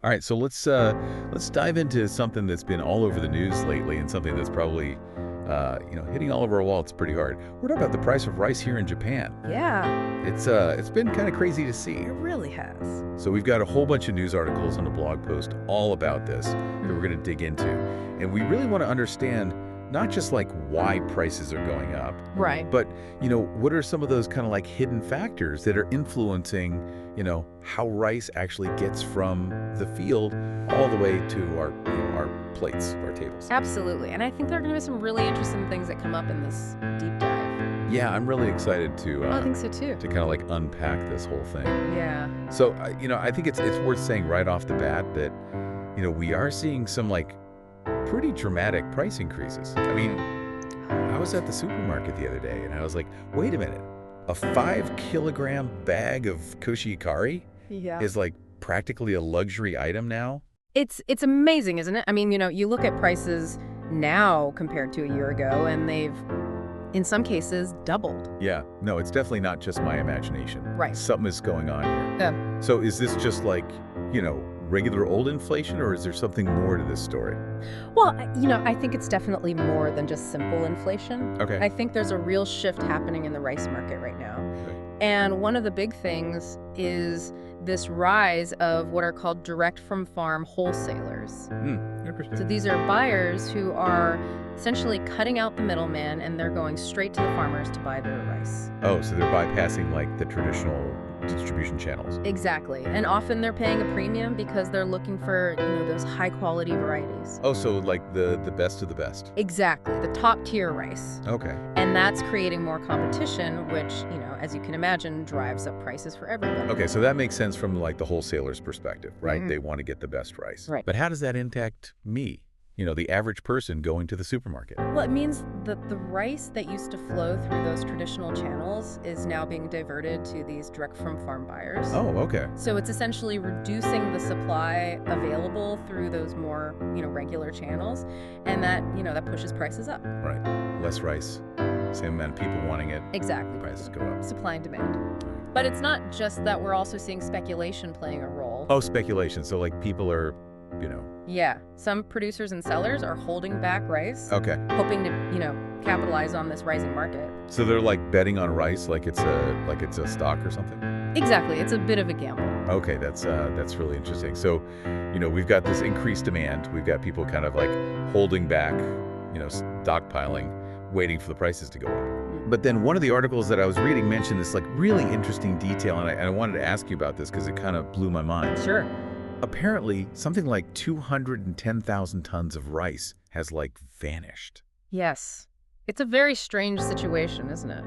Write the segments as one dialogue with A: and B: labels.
A: All right, so let's dive into something that's been all over the news lately, and something that's probably hitting all over our wallets pretty hard. We're talking about the price of rice here in Japan.
B: Yeah,
A: It's been kind of crazy to see.
B: it really has.
A: So we've got a whole bunch of news articles and a blog post all about this that we're going to dig into, and we really want to understand not just like why prices are going up,
B: Right.
A: but what are some of those kind of like hidden factors that are influencing how rice actually gets from the field all the way to our plates, our tables.
B: Absolutely. And I think there are going to be some really interesting things that come up in this deep dive.
A: Yeah, I'm really excited to
B: I think so too.
A: kind of like unpack this whole thing.
B: Yeah.
A: So I think it's worth saying right off the bat that we are seeing some like pretty dramatic price increases. I mean, I was at the supermarket the other day and I was like, wait a minute, a 5-kilogram bag of koshikari
B: Yeah.
A: is like practically a luxury item now?
B: It's amazing, isn't it? I mean, you look at prices now compared to a year ago, and they've, in some cases, doubled.
A: Yeah, no, it's definitely not just my imagination.
B: Right.
A: Something is going on here.
B: Yeah.
A: So is this just like, regular old inflation, or is there something more to this story?
B: Well, I think it's definitely more than just simple inflation.
A: Okay.
B: I think there's a real shift happening in the rice market right now.
A: Okay.
B: And one of the big things is this rise of what are called direct-from-farm wholesalers.
A: Interesting.
B: So these are buyers who are essentially cutting out the middleman, and they're going straight to the farmers to buy their rice.
A: Oh, so they're bypassing like the traditional distribution channels.
B: Exactly. And often they're paying a premium because they're looking for, those high-quality varieties.
A: Oh, so like the best of the best.
B: Exactly. The top-tier rice.
A: Okay.
B: And that's creating more competition, which, as you can imagine, drives up prices for everybody.
A: Okay, so that makes sense from like the wholesaler's perspective, right?
B: Mhm.
A: They want to get the best rice.
B: Right.
A: But how does that impact me? The average person going to the supermarket.
B: Well, it means that the rice that used to flow through those traditional channels is now being diverted to these direct-from-farm buyers.
A: Oh, okay.
B: So it's essentially reducing the supply available through those more, regular channels, and that pushes prices up.
A: Right. Less rice, same amount of people wanting it,
B: Exactly.
A: prices go up.
B: Supply and demand. But it's not just that. We're also seeing speculation playing a role.
A: Oh, speculation. So like people are,
B: Yeah. Some producers and sellers are holding back rice,
A: okay.
B: hoping to, capitalize on this rising market.
A: So they're like betting on rice like it's a stock or something?
B: Exactly. It's a bit of a gamble.
A: Okay, that's really interesting. So, we've got this increased demand. We've got people kind of like holding back, stockpiling, waiting for the prices to go up. But then one of the articles that I was reading mentioned this like really interesting detail, and I wanted to ask you about this because it kind of blew my mind.
B: Sure.
A: Apparently, something like 210,000 tons of rice has like vanished.
B: Yes. It's a very strange situation, isn't it?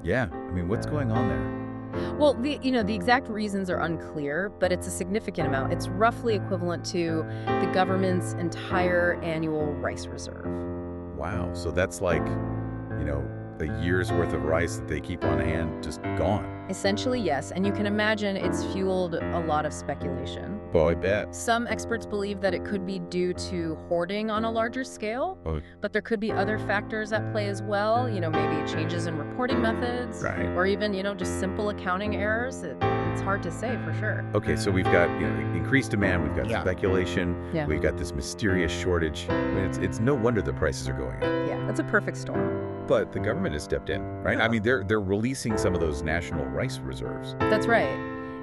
A: Yeah, I mean, what's going on there?
B: Well, the exact reasons are unclear, but it's a significant amount. It's roughly equivalent to the government's entire annual rice reserve.
A: Wow, so that's like, a year's worth of rice that they keep on hand just gone.
B: Essentially, yes, and you can imagine it's fueled a lot of speculation.
A: Oh, I bet.
B: Some experts believe that it could be due to hoarding on a larger scale,
A: Oh.
B: but there could be other factors at play as well, maybe changes in reporting methods,
A: Right.
B: or even, just simple accounting errors. It's hard to say for sure.
A: Okay, so we've got increased demand, we've got
B: Yeah.
A: speculation,
B: Yeah.
A: we've got this mysterious shortage. I mean, it's no wonder the prices are going up.
B: Yeah, that's a perfect storm.
A: But the government has stepped in, right?
B: Yeah.
A: I mean, they're releasing some of those national rice reserves.
B: That's right.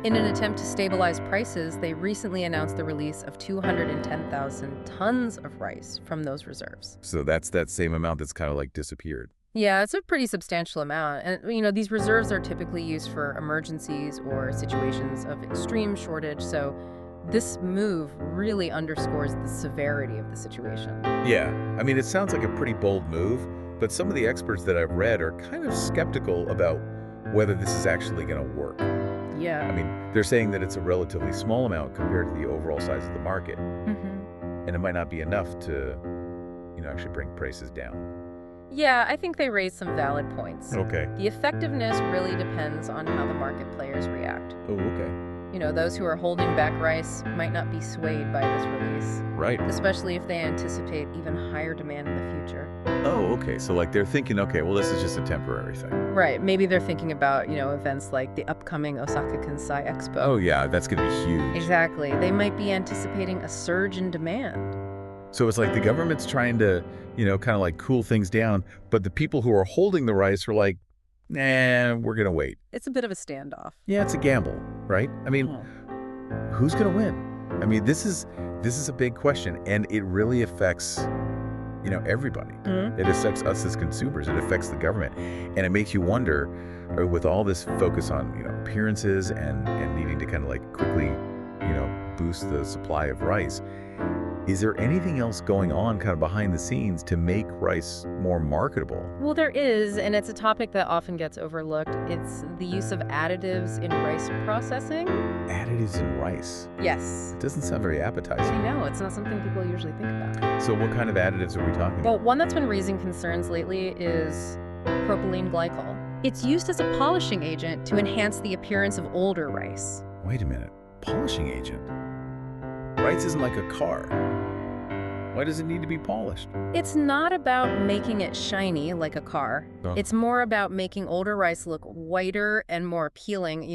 B: In an attempt to stabilize prices, they recently announced the release of 210,000 tons of rice from those reserves.
A: So that's that same amount that's kind of like disappeared.
B: Yeah, it's a pretty substantial amount. And, these reserves are typically used for emergencies or situations of extreme shortage. So this move really underscores the severity of the situation.
A: Yeah, I mean, it sounds like a pretty bold move, but some of the experts that I've read are kind of skeptical about whether this is actually going to work.
B: Yeah.
A: I mean, they're saying that it's a relatively small amount compared to the overall size of the market,
B: Mm-hmm.
A: and it might not be enough to, actually bring prices down.
B: Yeah, I think they raised some valid points.
A: Okay.
B: The effectiveness really depends on how the market players react.
A: Oh, okay.
B: Those who are holding back rice might not be swayed by this release,
A: Right.
B: especially if they anticipate even higher demand in the future.
A: Oh, okay. So like they're thinking, okay, well, this is just a temporary thing.
B: Right. Maybe they're thinking about, events like the upcoming Osaka Kansai Expo.
A: Oh, yeah, that's going to be huge.
B: Exactly. They might be anticipating a surge in demand.
A: So it's like the government's trying to, kind of like cool things down, but the people who are holding the rice are like, nah, we're going to wait.
B: It's a bit of a standoff.
A: Yeah, it's a gamble, right? I mean, who's going to win? I mean, this is a big question, and it really affects, everybody. It affects us as consumers. It affects the government, and it makes you wonder, with all this focus on, appearances and needing to kind of like quickly, boost the supply of rice. Is there anything else going on kind of behind the scenes to make rice more marketable?
B: Well, there is, and it's a topic that often gets overlooked. It's the use of additives in rice processing.
A: Additives in rice?
B: Yes.
A: It doesn't sound very appetizing.
B: I know, it's not something people usually think about.
A: So what kind of additives are we talking
B: Well,
A: about?
B: one that's been raising concerns lately is propylene glycol. It's used as a polishing agent to enhance the appearance of older rice.
A: Wait a minute. Polishing agent? Rice isn't like a car. Why does it need to be polished?
B: It's not about making it shiny like a car.
A: Oh.
B: It's more about making older rice look whiter and more appealing,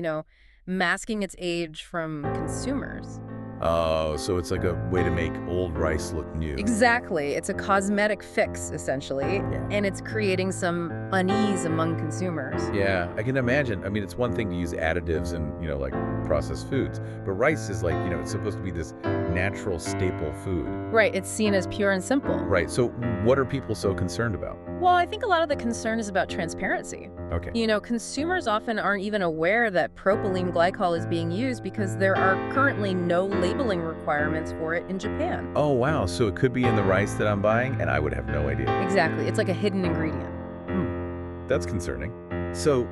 B: masking its age from consumers.
A: Oh, so it's like a way to make old rice look new.
B: Exactly. It's a cosmetic fix, essentially, and it's creating some unease among consumers.
A: Yeah, I can imagine. I mean, it's one thing to use additives in, like processed foods, but rice is like, it's supposed to be this natural staple food.
B: Right. It's seen as pure and simple.
A: Right. So what are people so concerned about?
B: Well, I think a lot of the concern is about transparency.
A: Okay.
B: Consumers often aren't even aware that propylene glycol is being used because there are currently no labeling requirements for it in Japan.
A: Oh, wow. So it could be in the rice that I'm buying, and I would have no idea.
B: Exactly. It's like a hidden ingredient.
A: That's concerning. So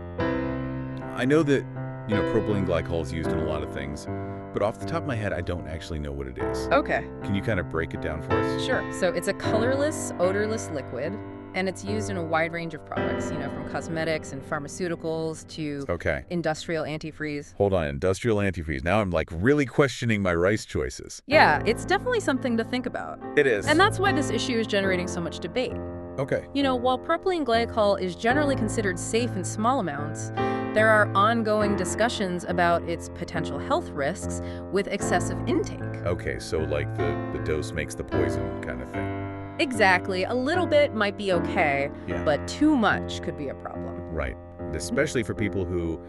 A: I know that, propylene glycol is used in a lot of things, but off the top of my head, I don't actually know what it is.
B: Okay.
A: Can you kind of break it down for us?
B: Sure. So it's a colorless, odorless liquid, and it's used in a wide range of products, from cosmetics and pharmaceuticals to industrial antifreeze.
A: Hold on, industrial antifreeze. Now I'm like really questioning my rice choices.
B: Yeah, it's definitely something to think about.
A: It is.
B: And that's why this issue is generating so much debate.
A: Okay.
B: While propylene glycol is generally considered safe in small amounts, there are ongoing discussions about its potential health risks with excessive intake.
A: Okay, so like the dose makes the poison kind of thing.
B: Exactly. A little bit might be okay,
A: Yeah.
B: but too much could be a problem.
A: Right. Especially for people who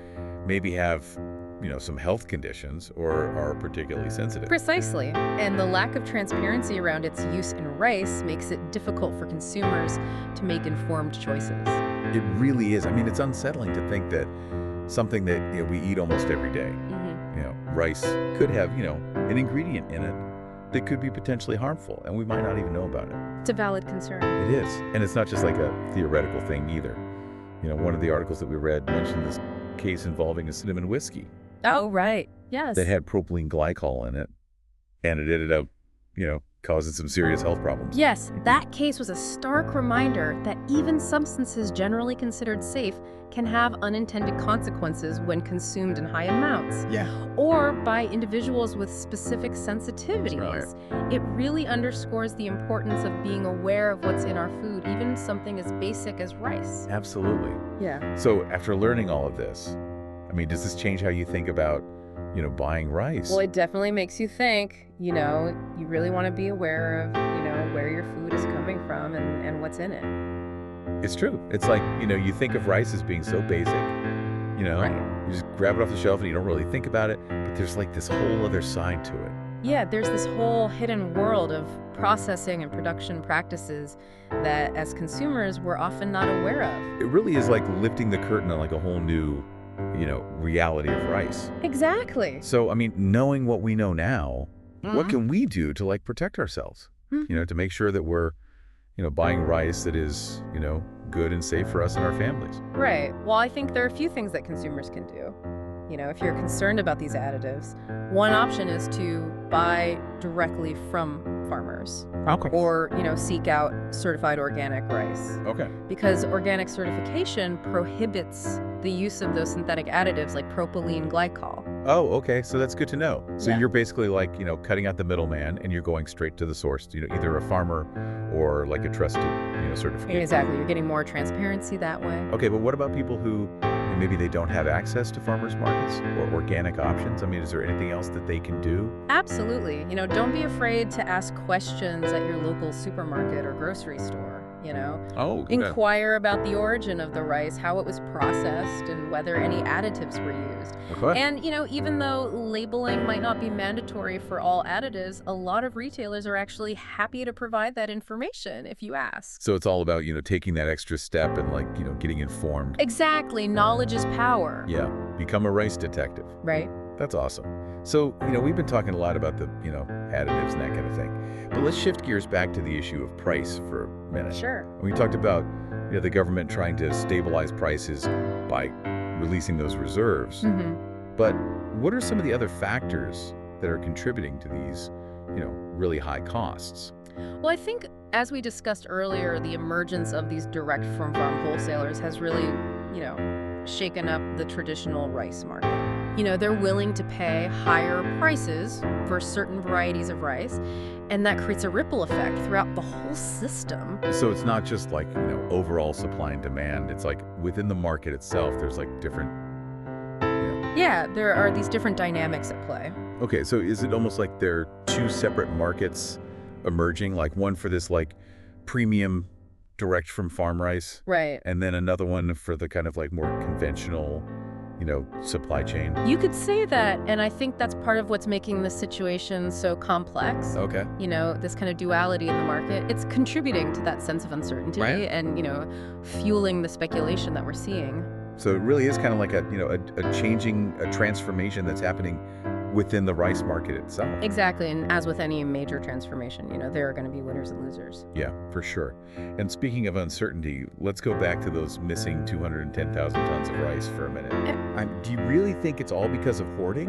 A: maybe have, some health conditions or are particularly sensitive.
B: Precisely. And the lack of transparency around its use in rice makes it difficult for consumers to make informed choices.
A: It really is. I mean, it's unsettling to think that something that we eat almost every day, rice could have, an ingredient in it that could be potentially harmful, and we might not even know about it.
B: It's a valid concern.
A: It is. And it's not just like a theoretical thing either. One of the articles that we read mentioned this case involving a cinnamon whiskey
B: Oh, right. Yes.
A: that had propylene glycol in it, and it ended up, causing some serious health problems.
B: Yes, that case was a stark reminder that even substances generally considered safe can have unintended consequences when consumed in high amounts.
A: Yeah.
B: Or by individuals with specific sensitivities. It really underscores the importance of being aware of what's in our food, even something as basic as rice.
A: Absolutely.
B: Yeah.
A: So after learning all of this, I mean, does this change how you think about, buying rice?
B: Well, it definitely makes you think, you really want to be aware of, where your food is coming from and what's in it.
A: It's true. It's like, you think of rice as being so basic,
B: Right.
A: you just grab it off the shelf and you don't really think about it, but there's like this whole other side to it.
B: Yeah, there's this whole hidden world of processing and production practices that as consumers we're often not aware of.
A: It really is like lifting the curtain on like a whole new, reality of rice.
B: Exactly.
A: So, I mean, knowing what we know now, what can we do to like protect ourselves? To make sure that we're, buying rice that is, good and safe for us and our families.
B: Right. Well, I think there are a few things that consumers can do. If you're concerned about these additives, one option is to buy directly from farmers.
A: Okay.
B: Or, seek out certified organic rice.
A: Okay.
B: Because organic certification prohibits the use of those synthetic additives like propylene glycol.
A: Oh, okay. So that's good to know. So
B: Yeah.
A: you're basically like, cutting out the middleman and you're going straight to the source, either a farmer or like a trusted, certification.
B: Exactly. You're getting more transparency that way.
A: Okay, but what about people who maybe they don't have access to farmers markets or organic options? I mean, is there anything else that they can do?
B: Absolutely. Don't be afraid to ask questions at your local supermarket or grocery store.
A: Oh,
B: Inquire about the origin of the rice, how it was processed, and whether any additives were used.
A: Okay.
B: And, even though labeling might not be mandatory for all additives, a lot of retailers are actually happy to provide that information if you ask.
A: So it's all about, taking that extra step and like, getting informed.
B: Exactly. Knowledge is power.
A: Yeah, become a rice detective.
B: Right?
A: That's awesome. So, we've been talking a lot about the, additives and that kind of thing. But let's shift gears back to the issue of price for a minute.
B: Sure.
A: We talked about, the government trying to stabilize prices by releasing those reserves.
B: Mm-hmm.
A: But what are some of the other factors that are contributing to these, really high costs?
B: Well, I think, as we discussed earlier, the emergence of these direct-from-farm wholesalers has really, shaken up the traditional rice market. They're willing to pay higher prices for certain varieties of rice, and that creates a ripple effect throughout the whole system.
A: So it's not just like, overall supply and demand. It's like within the market itself, there's like different.
B: Yeah, there are these different dynamics at play.
A: Okay, so is it almost like there are two separate markets emerging, like one for this like premium direct from farm rice,
B: Right.
A: and then another one for the kind of like more conventional, supply chain?
B: You could say that, and I think that's part of what's making the situation so complex.
A: Okay.
B: This kind of duality in the market. It's contributing to that sense of uncertainty
A: Right.
B: and, fueling the speculation that we're seeing.
A: So it really is kind of like a transformation that's happening within the rice market itself.
B: Exactly, and as with any major transformation, there are going to be winners and losers.
A: Yeah, for sure. And speaking of uncertainty, let's go back to those missing 210,000 tons of rice for a minute. Do you really think it's all because of hoarding?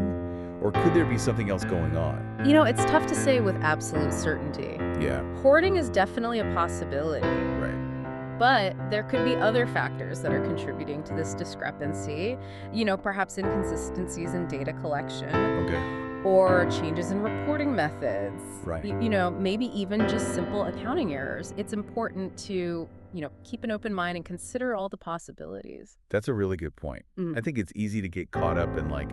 A: Or could there be something else going on?
B: It's tough to say with absolute certainty.
A: Yeah,
B: Hoarding is definitely a possibility,
A: right.
B: but there could be other factors that are contributing to this discrepancy. Perhaps inconsistencies in data collection.
A: Okay.
B: Or changes in reporting methods.
A: Right.
B: Maybe even just simple accounting errors. It's important to, keep an open mind and consider all the possibilities.
A: That's a really good point.
B: Mm.
A: I think it's easy to get caught up in like,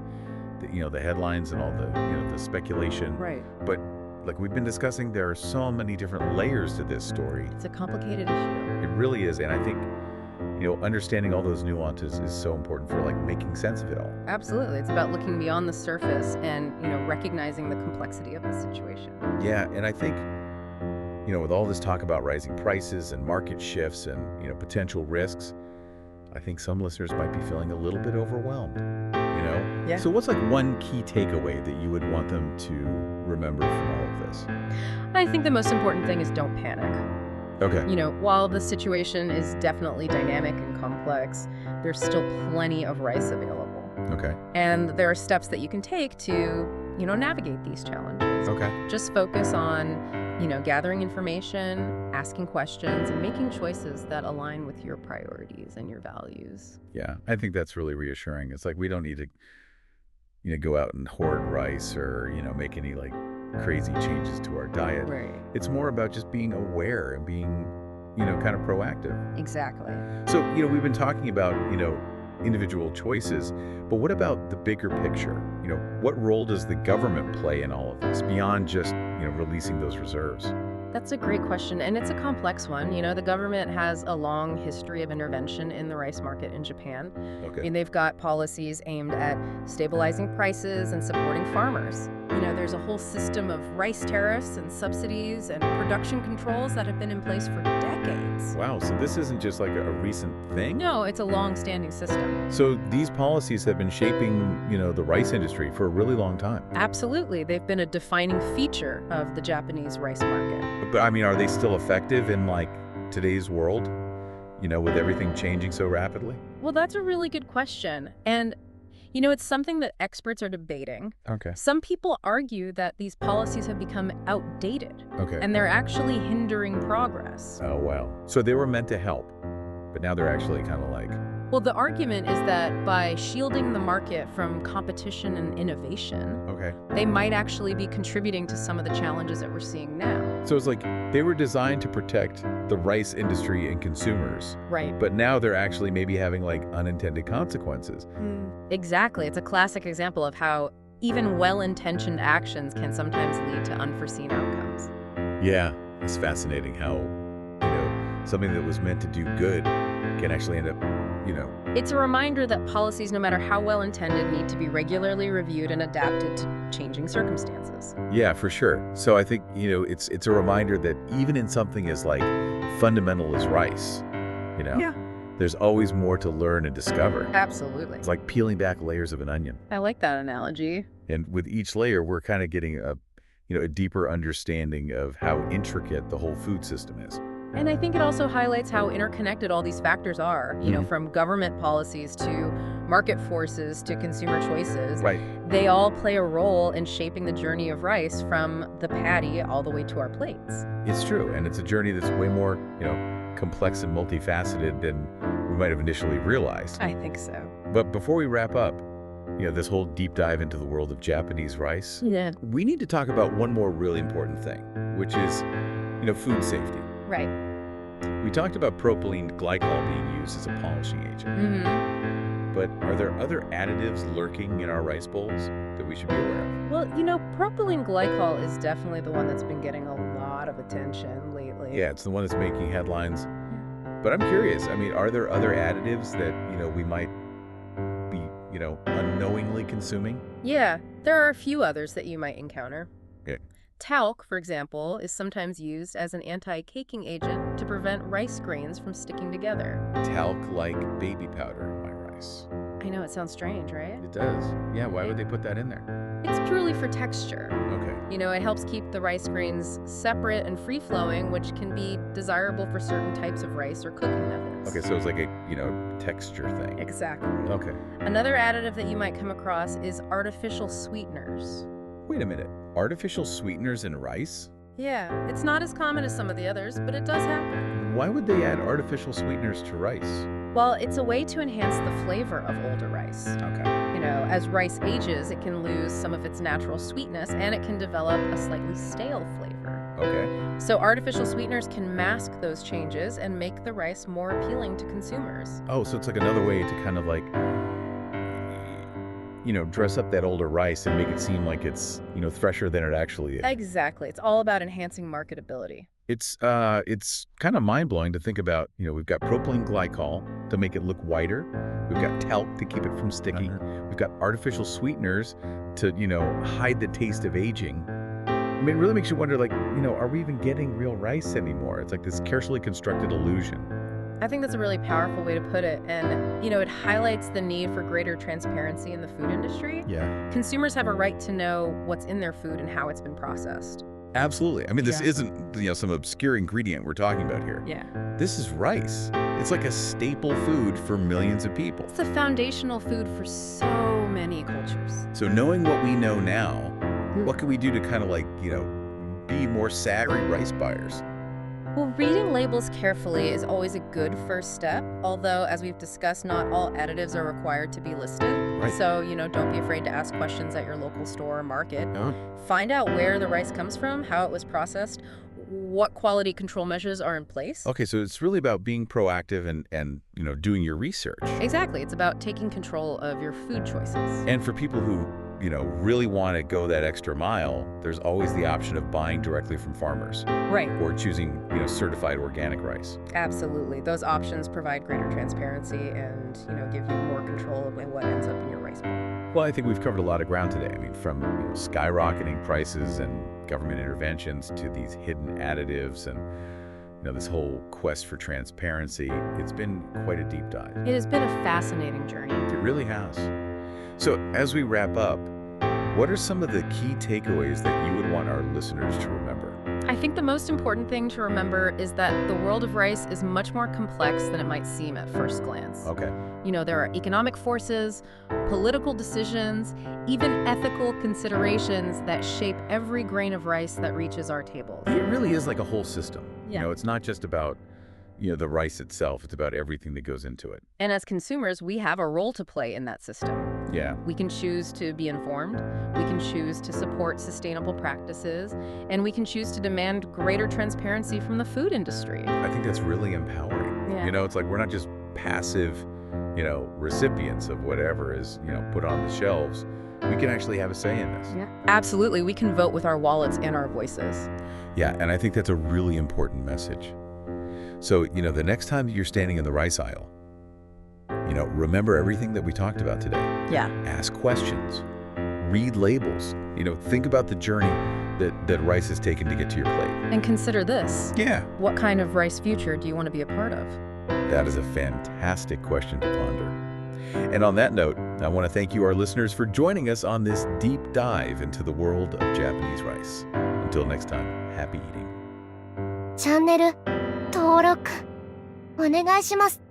A: the headlines and all the, the speculation.
B: Right.
A: But like we've been discussing, there are so many different layers to this story.
B: It's a complicated issue.
A: It really is. And I think, understanding all those nuances is so important for like making sense of it all.
B: Absolutely. It's about looking beyond the surface and, recognizing the complexity of the situation.
A: Yeah. And I think, with all this talk about rising prices and market shifts and, potential risks, I think some listeners might be feeling a little bit overwhelmed,
B: Yeah.
A: So what's like one key takeaway that you would want them to remember from all of this?
B: I think the most important thing is don't panic.
A: Okay.
B: While the situation is definitely dynamic and complex, there's still plenty of rice available.
A: Okay.
B: And there are steps that you can take to, navigate these challenges.
A: Okay.
B: Just focus on, gathering information, asking questions, and making choices that align with your priorities and your values.
A: Yeah. I think that's really reassuring. It's like we don't need to, go out and hoard rice or, make any like crazy changes to our diet.
B: Right.
A: It's more about just being aware and being, kind of proactive.
B: Exactly.
A: So, we've been talking about, individual choices, but what about the bigger picture? What role does the government play in all of this beyond just, releasing those reserves?
B: That's a great question, and it's a complex one. The government has a long history of intervention in the rice market in Japan.
A: Okay.
B: And they've got policies aimed at stabilizing prices and supporting farmers. There's a whole system of rice tariffs and subsidies and production controls that have been in place for decades.
A: Wow, so this isn't just like a recent thing?
B: No, it's a long-standing system.
A: So these policies have been shaping, the rice industry for a really long time.
B: Absolutely. They've been a defining feature of the Japanese rice market.
A: But I mean, are they still effective in like today's world? With everything changing so rapidly?
B: Well, that's a really good question. And, it's something that experts are debating.
A: Okay.
B: Some people argue that these policies have become outdated
A: Okay.
B: and they're actually hindering progress.
A: Oh, wow. So they were meant to help, but now they're actually kind of like
B: Well, the argument is that by shielding the market from competition and innovation,
A: Okay.
B: they might actually be contributing to some of the challenges that we're seeing now.
A: So it's like they were designed to protect the rice industry and consumers,
B: Right.
A: but now they're actually maybe having like unintended consequences.
B: Exactly. It's a classic example of how even well-intentioned actions can sometimes lead to unforeseen outcomes.
A: Yeah, it's fascinating how, something that was meant to do good can actually end up,
B: It's a reminder that policies, no matter how well-intended, need to be regularly reviewed and adapted to changing circumstances.
A: Yeah, for sure. So I think, it's a reminder that even in something as like fundamental as rice,
B: Yeah.
A: there's always more to learn and discover.
B: Absolutely.
A: It's like peeling back layers of an onion.
B: I like that analogy.
A: And with each layer, we're kind of getting a deeper understanding of how intricate the whole food system is.
B: And I think it also highlights how interconnected all these factors are,
A: Mhm.
B: from government policies to market forces to consumer choices.
A: Right.
B: They all play a role in shaping the journey of rice from the paddy all the way to our plates.
A: It's true. And it's a journey that's way more, complex and multifaceted than we might have initially realized.
B: I think so.
A: But before we wrap up, this whole deep dive into the world of Japanese rice,
B: Yeah.
A: we need to talk about one more really important thing, which is, food safety.
B: Right.
A: We talked about propylene glycol being used as a polishing agent, but are there other additives lurking in our rice bowls that we should be aware of?
B: Well, propylene glycol is definitely the one that's been getting a lot of attention lately.
A: Yeah, it's the one that's making headlines. But I'm curious, are there other additives that, we might be, unknowingly consuming?
B: Yeah, there are a few others that you might encounter.
A: Okay.
B: Talc, for example, is sometimes used as an anti-caking agent to prevent rice grains from sticking together.
A: Talc-like baby powder in my rice.
B: I know, it sounds strange, right?
A: It does. Yeah, why would they put that in there?
B: It's purely for texture.
A: Okay.
B: It helps keep the rice grains separate and free-flowing, which can be desirable for certain types of rice or cooking methods.
A: Okay, so it's like a, texture thing.
B: Exactly.
A: Okay.
B: Another additive that you might come across is artificial sweeteners.
A: Wait a minute. Artificial sweeteners in rice?
B: Yeah, it's not as common as some of the others, but it does happen.
A: Why would they add artificial sweeteners to rice?
B: Well, it's a way to enhance the flavor of older rice.
A: Okay.
B: As rice ages, it can lose some of its natural sweetness and it can develop a slightly stale flavor.
A: Okay.
B: So artificial sweeteners can mask those changes and make the rice more appealing to consumers.
A: Oh, so it's like another way to kind of like, dress up that older rice and make it seem like it's, fresher than it actually is.
B: Exactly. It's all about enhancing marketability.
A: It's kind of mind-blowing to think about, we've got propylene glycol to make it look whiter. We've got talc to keep it from sticking. We've got artificial sweeteners to, hide the taste of aging. It really makes you wonder, like, are we even getting real rice anymore? It's like this carefully constructed illusion.
B: I think that's a really powerful way to put it. And, it highlights the need for greater transparency in the food industry.
A: Yeah.
B: Consumers have a right to know what's in their food and how it's been processed.
A: Absolutely. This
B: Yeah.
A: isn't, some obscure ingredient we're talking about here.
B: Yeah.
A: This is rice. It's like a staple food for millions of people.
B: It's a foundational food for so many cultures.
A: So knowing what we know now, what can we do to kind of like, be more savvy rice buyers?
B: Well, reading labels carefully is always a good first step, although, as we've discussed, not all additives are required to be listed.
A: Right.
B: So, don't be afraid to ask questions at your local store or market.
A: Oh.
B: Find out where the rice comes from, how it was processed, what quality control measures are in place.
A: Okay, so it's really about being proactive and doing your research.
B: Exactly. It's about taking control of your food choices.
A: And for people who, really want to go that extra mile, there's always the option of buying directly from farmers
B: Right.
A: or choosing, certified organic rice.
B: Absolutely. Those options provide greater transparency and, give you more control of what ends up in your rice bowl.
A: Well, I think we've covered a lot of ground today. From skyrocketing prices and government interventions to these hidden additives and this whole quest for transparency. It's been quite a deep dive.
B: It has been a fascinating journey.
A: It really has. So as we wrap up, what are some of the key takeaways that you would want our listeners to remember?
B: I think the most important thing to remember is that the world of rice is much more complex than it might seem at first glance.
A: Okay.
B: There are economic forces, political decisions, even ethical considerations that shape every grain of rice that reaches our tables.
A: It really is like a whole system.
B: Yeah.
A: It's not just about, the rice itself. It's about everything that goes into it.
B: And as consumers, we have a role to play in that system.
A: Yeah.
B: We can choose to be informed, we can choose to support sustainable practices, and we can choose to demand greater transparency from the food industry.
A: I think that's really empowering.
B: Yeah.
A: It's like we're not just passive, recipients of whatever is, put on the shelves. We can actually have a say in this.
B: Yeah. Absolutely. We can vote with our wallets and our voices.
A: Yeah, and I think that's a really important message. So, the next time you're standing in the rice aisle, remember everything that we talked about today.
B: Yeah.
A: Ask questions. Read labels. Think about the journey that rice has taken to get to your plate.
B: And consider this.
A: Yeah.
B: What kind of rice future do you want to be a part of?
A: That is a fantastic question to ponder. And on that note, I want to thank you, our listeners, for joining us on this deep dive into the world of Japanese rice. Until next time, happy eating.
C: チャンネル登録お願いします。